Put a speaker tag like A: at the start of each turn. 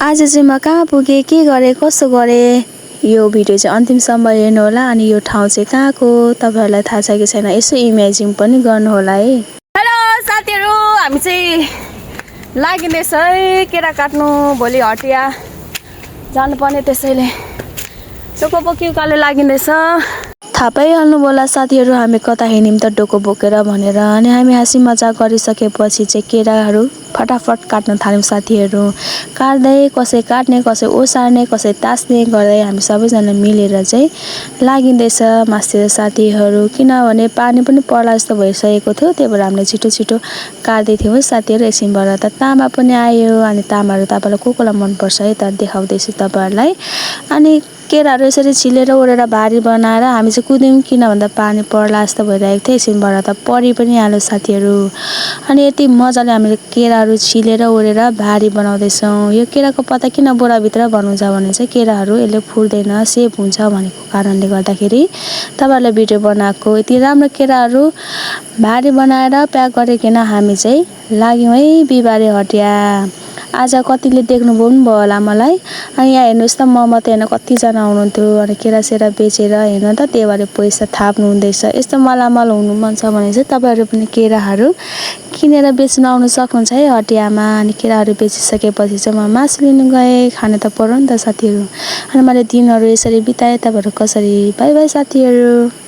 A: आज चाहिँ म कहाँ पुगेँ, के गरेँ, कसो गरेँ, यो भिडियो चाहिँ अन्तिमसम्म हेर्नु होला। अनि यो ठाउँ चाहिँ कहाँको तपाईँहरूलाई थाहा छ कि छैन यसो इमेजिन पनि गर्नु होला है। हेलो साथीहरू, हामी चाहिँ लागिँदैछ है केरा काट्नु। भोलि हटिया जानुपर्ने, त्यसैले डोको बोकी उकालो लागिँदैछ। थाहा पाइहाल्नु होला साथीहरू, हामी कता हिँड्यौँ त डोको बोकेर भनेर। अनि हामी हाँसी मजाक गरिसकेपछि चाहिँ केराहरू फटाफट काट्न थाल्यौँ साथीहरू। काट्दै कसै काट्ने, कसै ओसार्ने, कसै तास्ने गर्दै हामी सबैजना मिलेर चाहिँ लागिँदैछ मास्तिर साथीहरू। किनभने पानी पनि पर्ला जस्तो भइसकेको थियो, त्यही भएर हामीले छिटो छिटो काट्दै थियौँ साथीहरू। एकछिनबाट त तामा पनि आयो। अनि तामाहरू तपाईँलाई कोलाई मनपर्छ है त देखाउँदैछु तपाईँहरूलाई। अनि केराहरू यसरी छिलेर ओरेर भारी बनाएर हामी चाहिँ कुद्यौँ, किन भन्दा पानी पर्ला जस्तो भइरहेको थियो। एकछिनबाट त परि पनि हाल्यो साथीहरू। अनि यति मजाले हामीले केराहरू छिलेर ओरेर भारी बनाउँदैछौँ। यो केराको पत्ता किन बोराभित्र बनाउँछ भने चाहिँ केराहरू यसले फुट्दैन, सेफ हुन्छ भनेको कारणले गर्दाखेरि तपाईँहरूले भिडियो बनाएको। यति राम्रो केराहरू भारी बनाएर प्याक गरिकन हामी चाहिँ लाग्यौँ है बिहिबारे हटिया। आज कतिले देख्नुभयो पनि भयो होला मलाई। अनि यहाँ हेर्नुहोस् त, म मात्रै होइन कतिजना आउनुहुन्थ्यो। अनि केरासेरा बेचेर हेर्नु त त्यही भएर पैसा थाप्नु हुँदैछ। यस्तो मलामल हुनु मन छ भने चाहिँ तपाईँहरू पनि केराहरू किनेर बेच्न आउनु सक्नुहुन्छ है हटियामा। अनि केराहरू बेचिसकेपछि चाहिँ म मासु लिनु गएँ, खानु त पर्यो नि त साथीहरू। अनि मैले दिनहरू यसरी बिताएँ। तपाईँहरू कसरी? बाई बाई साथीहरू।